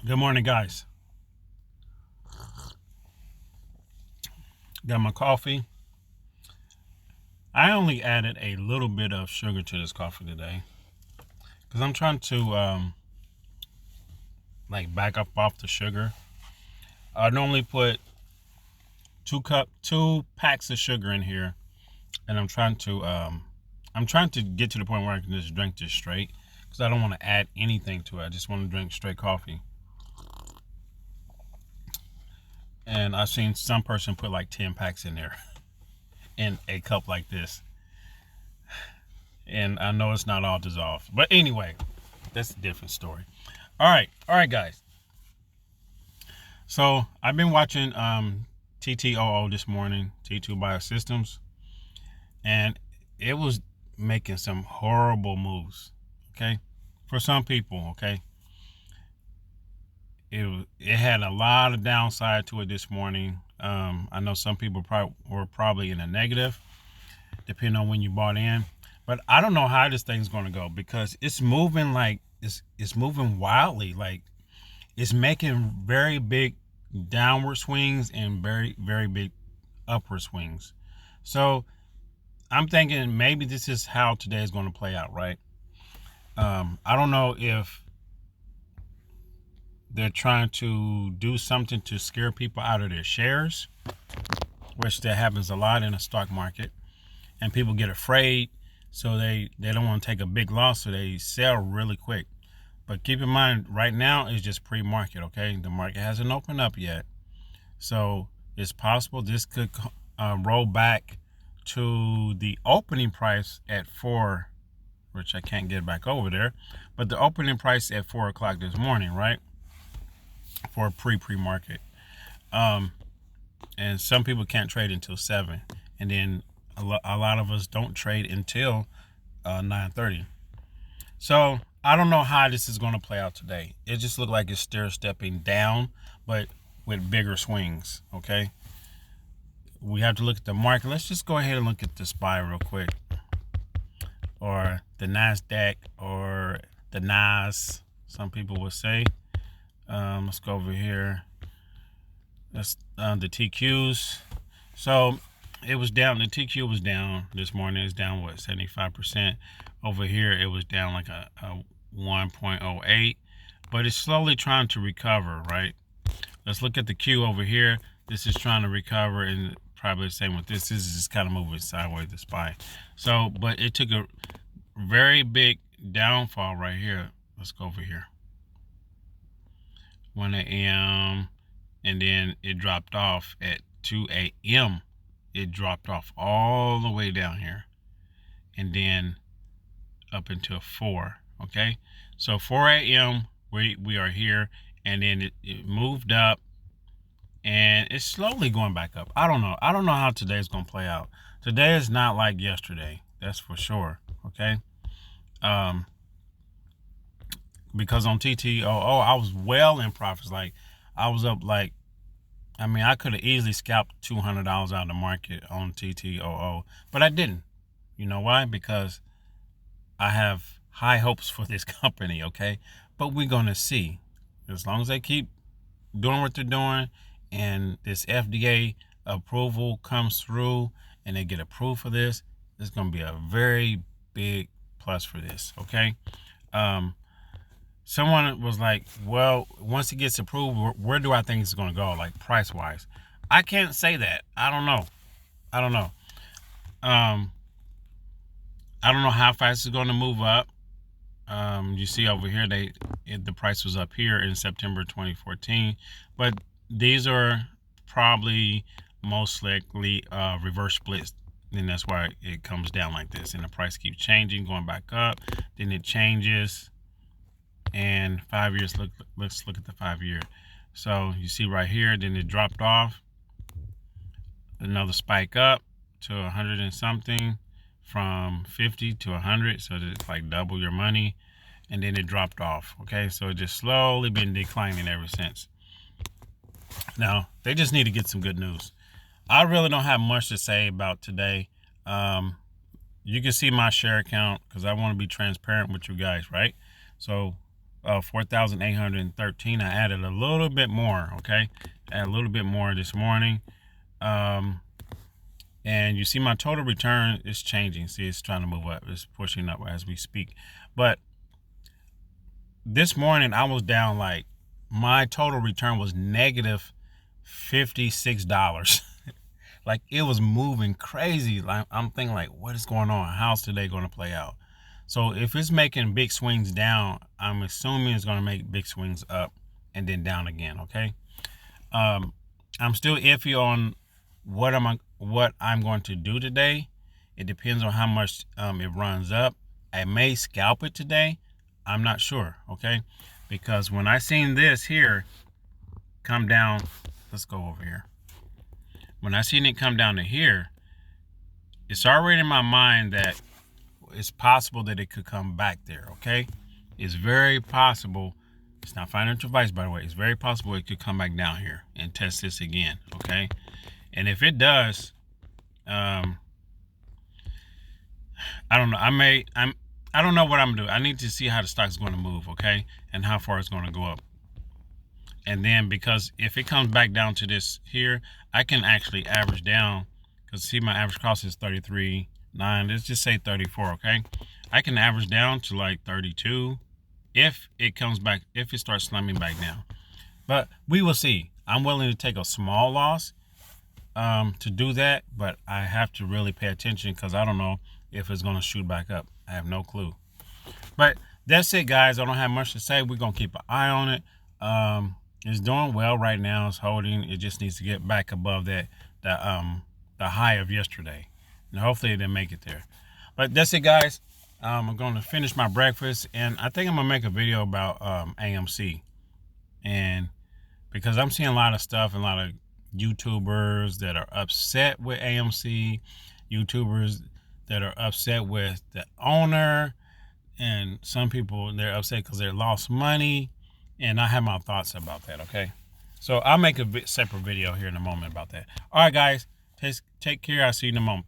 Good morning, guys. Got my coffee. I only added a little bit of sugar to this coffee today because I'm trying to like back up off the sugar. I normally put two packs of sugar in here, and I'm trying to get to the point where I can just drink this straight because I don't want to add anything to it. I just want to drink straight coffee. And I've seen some person put like 10 packs in there in a cup like this. And I know it's not all dissolved. But anyway, that's a different story. All right, guys. So I've been watching Ttoo this morning, Ttoo Biosystems, and it was making some horrible moves. Okay, for some people, okay, it had a lot of downside to it this morning. I know some people were probably in a negative, depending on when you bought in. But I don't know how this thing's going to go because it's moving like it's moving wildly. Like it's making very big downward swings and very, very big upward swings. So I'm thinking maybe this is how today is going to play out, right? I don't know if they're trying to do something to scare people out of their shares, which that happens a lot in the stock market, and people get afraid, so they don't want to take a big loss, so they sell really quick. But keep in mind, right now it's just pre-market, okay? The market hasn't opened up yet. So it's possible this could roll back to the opening price at 4, which I can't get back over there. But the opening price at 4 o'clock this morning, right? For pre-market. And some people can't trade until 7. And then a lot of us don't trade until 9:30. So I don't know how this is going to play out today. It just looked like it's stair-stepping down, but with bigger swings, okay? We have to look at the market. Let's just go ahead and look at the SPY real quick. Or the NASDAQ, or the NAS, some people would say. Let's go over here. That's the TQs. So it was down. The TQ was down this morning. It's down, what, 75%. Over here, it was down like a 1.08. But it's slowly trying to recover, right? Let's look at the Q over here. This is trying to recover, and probably the same with this. This is just kind of moving sideways, the SPY. So, but it took a very big downfall right here. Let's go over here. 1 a.m. and then it dropped off at 2 a.m. It dropped off all the way down here, and then up until 4. Okay, so 4 a.m. we are here, and then it moved up, and it's slowly going back up. I don't know how today's gonna play out. Today is not like yesterday, that's for sure. Okay, because on TTOO I was well in profits. Like I was up, like, I mean, I could have easily scalped $200 out of the market on TTOO, but I didn't. You know why? Because I have high hopes for this company, okay? But we're going to see. As long as they keep doing what they're doing and this FDA approval comes through and they get approved for this, it's going to be a very big plus for this, okay? Someone was like, well, once it gets approved, where do I think it's going to go, like price-wise? I can't say that. I don't know. I don't know how fast it's going to move up. You see over here, the price was up here in September 2014, but these are probably most likely reverse splits, and that's why it comes down like this, and the price keeps changing, going back up, then it changes. And 5 years, let's look at the 5-year. So you see right here, then it dropped off, another spike up to 100 and something, from 50 to 100, so it's like double your money, and then it dropped off. Okay, so it just slowly been declining ever since. Now they just need to get some good news. I really don't have much to say about today. You can see my share account because I want to be transparent with you guys, right? So 4,813. I added a little bit more, okay? Add a little bit more this morning. And you see my total return is changing. See, it's trying to move up. It's pushing up as we speak. But this morning I was down, like my total return was negative $56. Like it was moving crazy. Like I'm thinking, like, what is going on? How's today going to play out? So if it's making big swings down, I'm assuming it's going to make big swings up and then down again. Okay. I'm still iffy on what I'm going to do today. It depends on how much it runs up. I may scalp it today. I'm not sure. Okay, because when I seen this here come down, let's go over here. When I seen it come down to here, it's already in my mind that it's possible that it could come back there. Okay, it's very possible. It's not financial advice, by the way. It's very possible it could come back down here and test this again. Okay, and if it does, I don't know. I don't know what I'm gonna do. I need to see how the stock's going to move. Okay, and how far it's going to go up. And then, because if it comes back down to this here, I can actually average down, because see, my average cost is 33.9. Let's just say 34. Okay, I can average down to like 32 if it comes back, if it starts slamming back down. But we will see. I'm willing to take a small loss to do that, but I have to really pay attention, because I don't know if it's going to shoot back up. I have no clue. But that's it, guys. I don't have much to say. We're going to keep an eye on it. It's doing well right now. It's holding. It just needs to get back above the high of yesterday, and hopefully it didn't make it there. But that's it, guys. I'm going to finish my breakfast, and I think I'm gonna make a video about AMC, and because I'm seeing a lot of stuff and a lot of YouTubers that are upset with AMC, YouTubers that are upset with the owner, and some people, they're upset because they lost money. And I have my thoughts about that. Okay, so I'll make a separate video here in a moment about that. All right, guys, take care. I'll see you in a moment.